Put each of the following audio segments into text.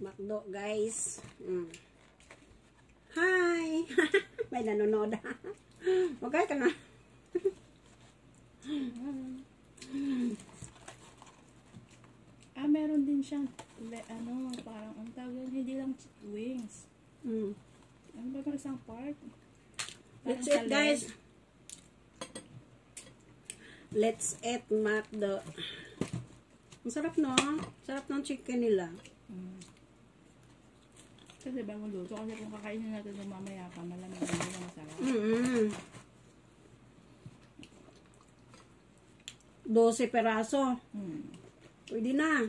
McDo, guys. Hi! May nanonood. Okay ka na. Meron din siyang, parang, ang tawag, hindi lang wings. Ano ba parang isang part? Let's eat, guys. Let's eat McDo. Ang sarap, no? Sarap ng chicken nila. Kasi bagong luto. Kasi kung kakainin natin ng mamaya pa, malamig na masarap. 12 peraso. Pwede na.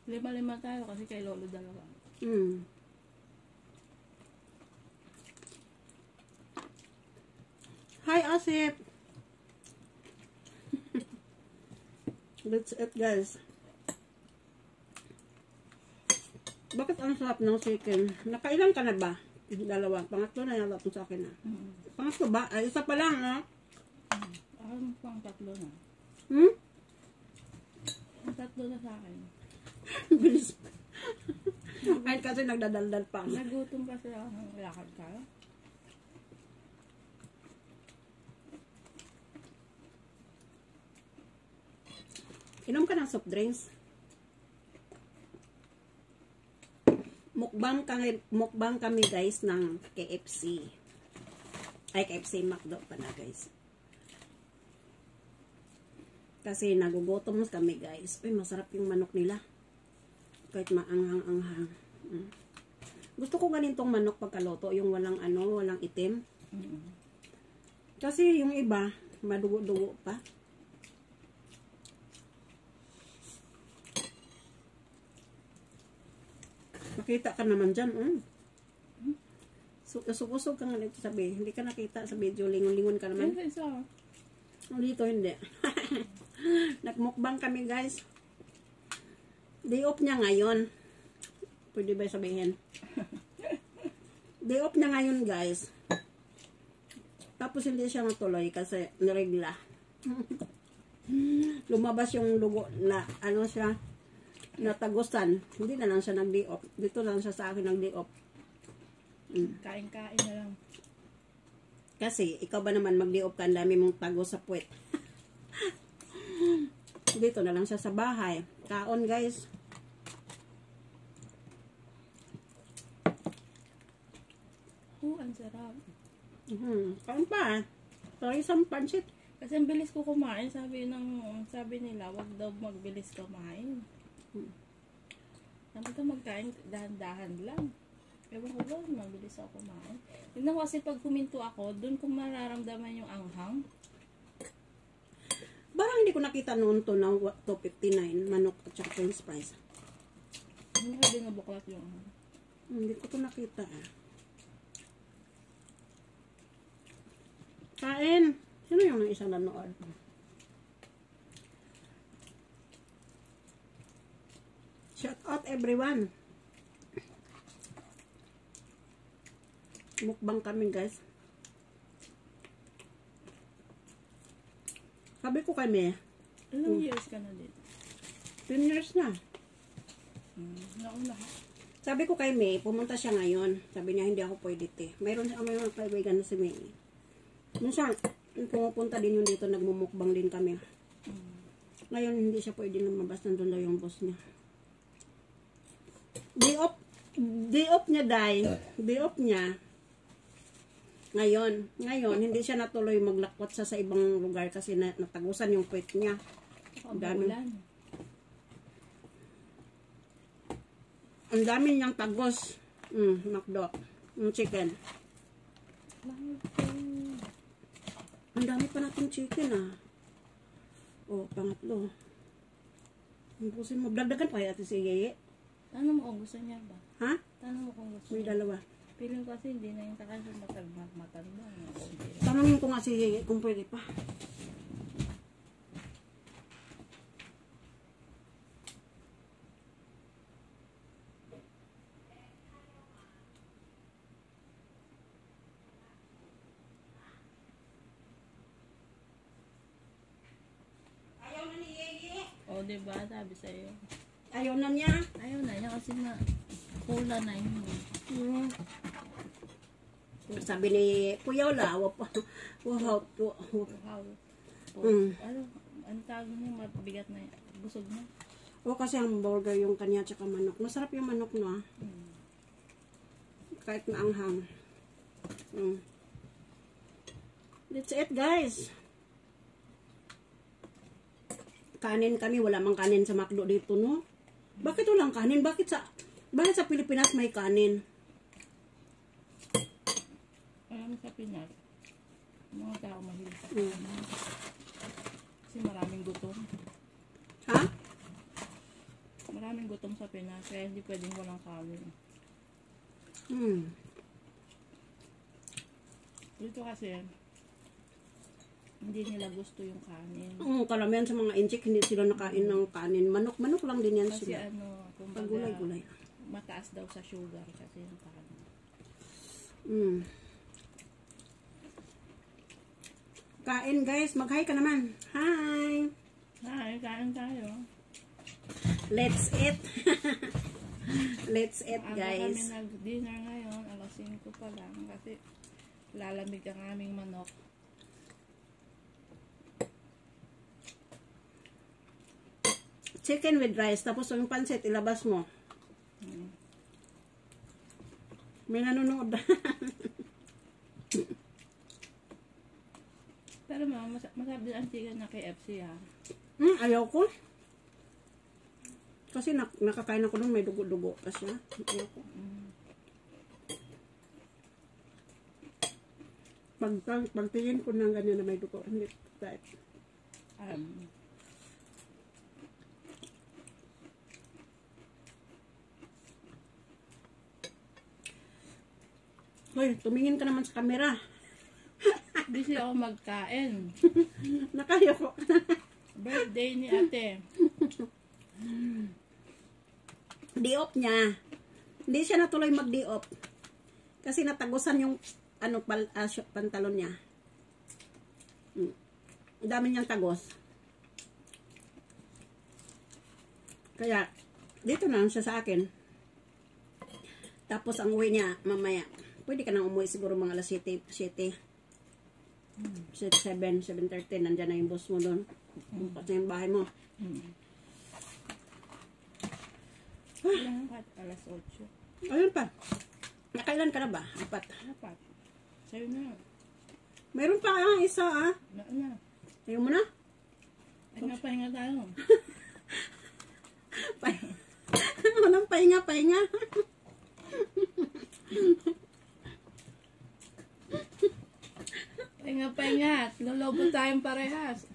Lima-lima tayo kasi kay Lolo dalawa. Hi, Asip. Let's eat, guys. Bakit ang sarap ng chicken? Nakailan ka na ba? Dalawa. Pangatlo na yata ito sa akin na. Pangatlo ba? Ay, isa pa lang, no? Pang tatlo na. Ang tatlo na sa akin. Bilis. Ay, kasi nagdadaldal pa. Nagutom kasi ako ng lakad ka. Inom ka ng soft drinks. Mukbang kami guys ng KFC. Ay, KFC McDo pa na guys. Kasi nagugutom kami guys. Uy, masarap yung manok nila. Kahit maanghang-anghang. Gusto ko ganitong manok pagkaluto. Yung walang walang itim. Kasi yung iba, madugo-dugo pa. Nakita ka naman dyan. Usog-usog ka nga dito sabi. Hindi ka nakita sa video. Lingon-lingon ka naman. Dito hindi. Nagmukbang kami guys. Day off niya ngayon. Pwede ba sabihin? Day off niya ngayon guys. Tapos hindi siya natuloy kasi niregla. Lumabas yung dugo na siya. Natagusan. Hindi na lang siya nag-day off. Dito lang siya sa akin nag-day off. Kain-kain na lang. Kasi, ikaw ba naman mag-day off ka, ang dami mong tagos sa puwet. Dito na lang siya sa bahay. Kaon, guys. Ang sarap. Kaon pa. Sorry, isang pansit. Kasi ang bilis ko kumain. Sabi nila, wag daw magbilis kumain. Sabi ko magkain, dahan-dahan lang. Ewan ko ba, mabilis ako kumain. Tignan ko kasi pag huminto ako, dun ko mararamdaman yung anghang. Parang hindi ko nakita noon to na 259, manok at saka french fries. Hindi ka binubuklat yung anghang. Hindi ko to nakita Kain! Sino yung isang nanood? Shout out everyone. Mukbang kami guys. Sabi ko kami. Ilang years ka na dito? 10 years na. Nauna. Sabi ko kay May, pumunta siya ngayon. Sabi niya hindi ako pwede Mayroon siya may mga kaibigan na si May. Minsan, pumupunta din yung dito, nagmumukbang din kami. Ngayon hindi siya pwede lumabas, nandun daw yung boss niya. Day off niya, day off niya. Ngayon, hindi siya natuloy maglakwat sa ibang lugar kasi natagusan yung puwet niya. Ang dami niyang tagos. McDo. Yung chicken. Ang dami pa natin chicken pangatlo. Busin mo. Dagdagan pa yata si Yeye. Tanong mo kung gusto niya ba? Ha? Tanong mo kung gusto May niya. dalawa. Piling ko kasi hindi na yung takasya matanda. Tanongin ko nga si Yeye kung pwede pa. diba? Sabi sa'yo. Ayaw na niya. Ayaw na niya kasi na pula na yun. Hmm. Sabi ni Kuya Ola, wow. Wow. Ano tawag niya? Mabigat na yun. Busog na. O kasi hamburger yung kanya tsaka manok. Masarap yung manok, no? Kahit maanghang. That's it, guys. Kanin kami. Wala mang kanin sa McDo dito, no? Bakit walang kanin? Bakit sa Pilipinas may kanin? Alam sa Pinas, mga tao mahilig sa kanin. Kasi maraming gutom. Ha? Maraming gutom sa Pinas, kaya hindi pwedeng walang kanin. Dito kasi, hindi nila gusto yung kanin. Karamihan sa mga inchik, hindi sila nakain ng kanin. Manok lang din yan Kasi sila. kumbaga, Gulay-gulay. mataas daw sa sugar kasi yung kanin. Kain, guys. Mag-hi ka naman. Hi! Hi, kain tayo. Let's eat. Let's eat, guys. Kami nag-dinner ngayon, alas 5 pa lang kasi lalamig ang aming manok. Chicken with rice. Tapos yung pancit, ilabas mo. May nanonood. Pero masarap din ang chicken na KFC ha. Ayaw ko. Kasi nakakain ako nun, may dugo-dugo pa siya. Ayaw ko. Pagtingin ko ng ganyan na may dugo, hindi right. Hoy, tumingin ka naman sa camera. Busy ako magkain. Nakaya ko. Birthday ni ate. Di-off niya. Hindi siya natuloy mag-di-off. Kasi natagusan yung pantalon niya. Ang dami niyang tagos. Kaya, dito na siya sa akin. Tapos, ang uwi niya, mamaya. Pwede ka nang umuwi siguro mga alas 7, 7:30. Nandyan na yung boss mo doon. Bukas na yung bahay mo. Alas 8. Ayun pa. Nakailan ka na ba? 4. Sa'yo na. Mayroon pa isa Na. Ayaw mo na? Pahinga tayo. Walang pahinga. Pahinga. Lolobo tayong parehas.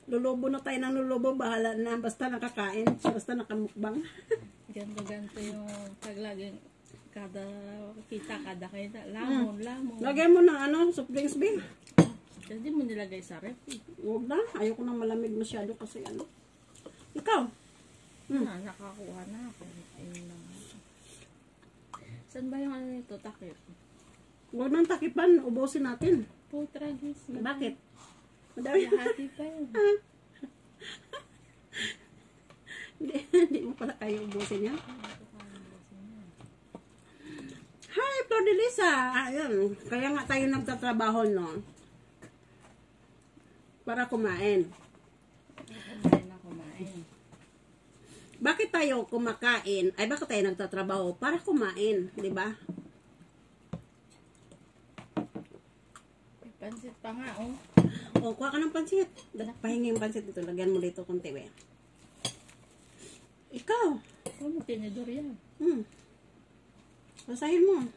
Lulubo na tayo ng lulubo. Bahala na. Basta nakakain. Basta nakamukbang. Ganto yung paglaging kada lamon. Lagyan mo ng soft drinks, babe. Hindi mo nilagay sa ref. Huwag na. Ayoko nang malamig masyado kasi Ikaw? Nakakuha na ako. Saan ba yung nito? Takip? Huwag nang takipan. Ubusin natin. Tragis. Bakit? Madami. Hati pa yun. Hindi mo pala kayo ubusin yan. Hi, Flor de Lisa. Ayun. Kaya nga tayo nagtatrabaho, no? Para kumain. Bakit tayo kumakain? Ay, bakit tayo nagtatrabaho? Para kumain, di ba? Pansit pa nga, oh. O, kuha ka ng pansit. Pahingi yung pansit dito. Lagyan mo dito konti, we. Ikaw. Tinidor yan. Basahin mo.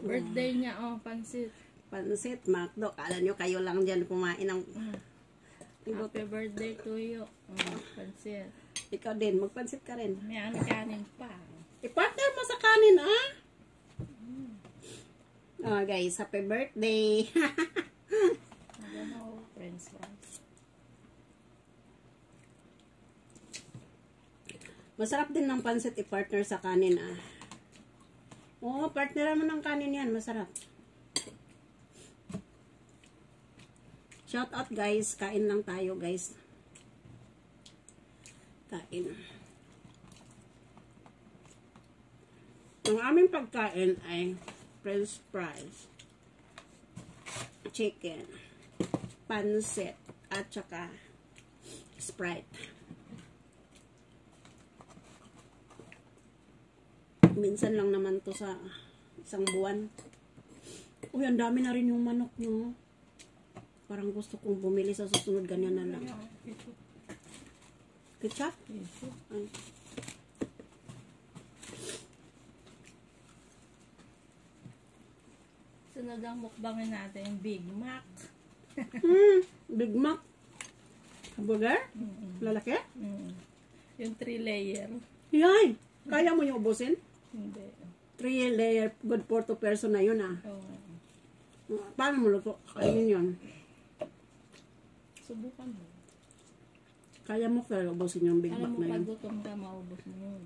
Birthday niya, oh, pansit. Pansit, McDo. Kala nyo kayo lang dyan kumain ng... Happy birthday to you. Oh, pansit. Ikaw din, magpansit ka rin. May kanin pa. I-partner mo sa kanin, Oh, guys, happy birthday. French fries. Masarap din ng pansit i-partner sa kanin, Oo, partneran mo ng kanin yan. Masarap. Shout out guys. Kain lang tayo guys. Kain. Ang aming pagkain ay french fries, chicken, pansit, at saka Sprite. Minsan lang naman to sa isang buwan. Uy, ang dami na rin yung manok nyo. Parang gusto kong bumili sa susunod, ganyan na lang. Ketchup? Ay. Sunod ang mukbangin natin, Big Mac. Big Mac. Hamburger? Lalaki? Yung 3 layer. Yay! Kaya mo yung ubusin? Hindi. 3 layer, good for 2 person na yun ah. Oo. Paano mo luto? Kainin yun. Subukan mo. Kaya mo kaya ubusin yung Big Mac Alam mo, na pag yun. gutom ka, maubos mo yun.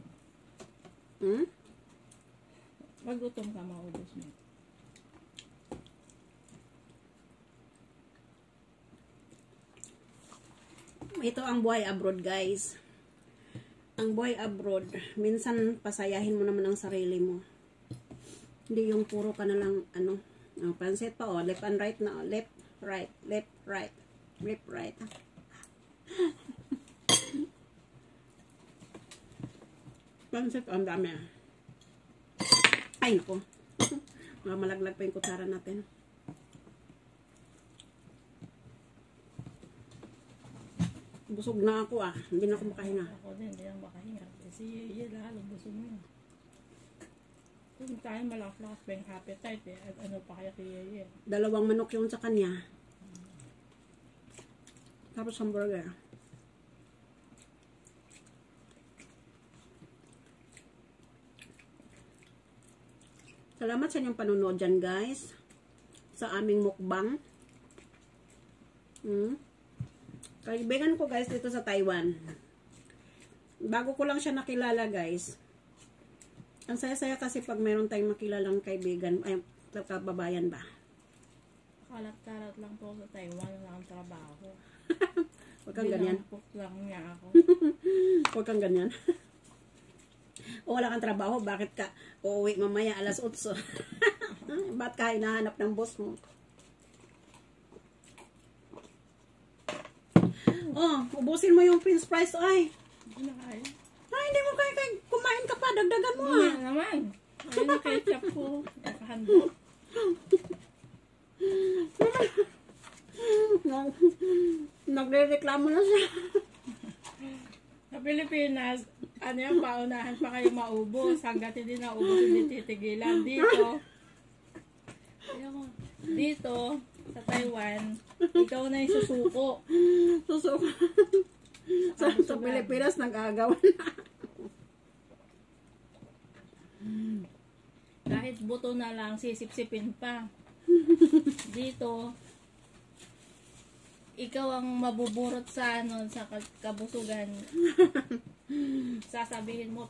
Hmm? Pag gutom ka, maubos mo. Ito ang buhay abroad, guys. Ang buhay abroad, minsan pasayahin mo naman ang sarili mo. Hindi yung puro ka na lang, pansit pa, left and right na, left, right, left, right, left, right. Pansit, ang dami. Ay, naku. Malaglag pa yung kutsara natin. Busog na ako ah. Hindi na ako makahinga. Ako din, hindi ako makahinga. Kasi yun lalo, busog mo yun. Kung tayo malakas-lakas pa yung appetite eh. At ano pa kaya kaya yun. 2 manok yung sa kanya. Tapos hamburger. Salamat sa inyong panunood dyan, guys. Sa aming mukbang. Kaibigan ko, guys, dito sa Taiwan. Bago ko lang siya nakilala, guys. Ang saya-saya kasi pag meron tayong makilalang kaibigan, ay, kababayan ba? Kalat-kalat lang po sa Taiwan lang ang trabaho. Huwag kang ganyan. Binampok lang niya ako. Huwag kang ganyan. O wala kang trabaho, bakit ka uuwi mamaya alas 8? Ba't ka hinahanap ng boss mo? Oh, ubusin mo yung french fries, ay. Hindi na kaya. Ay, hindi mo kaya kumain ka pa, dagdagan mo Hindi ah. na naman. Ayun yung ketchup ko. Nakahandok. Nagre-reklamo na siya. Sa Pilipinas, ano yung paunahan pa kayo maubos. Hanggat hindi naubos, hindi titigilan. Dito, sa Taiwan, ikaw na yung susuko. Susuko. Sa Pilipinas, nag-aagawan na. Kahit buto na lang, sisip-sipin pa. Dito, ikaw ang mabuburot sa sa kabusugan. Sasabihin mo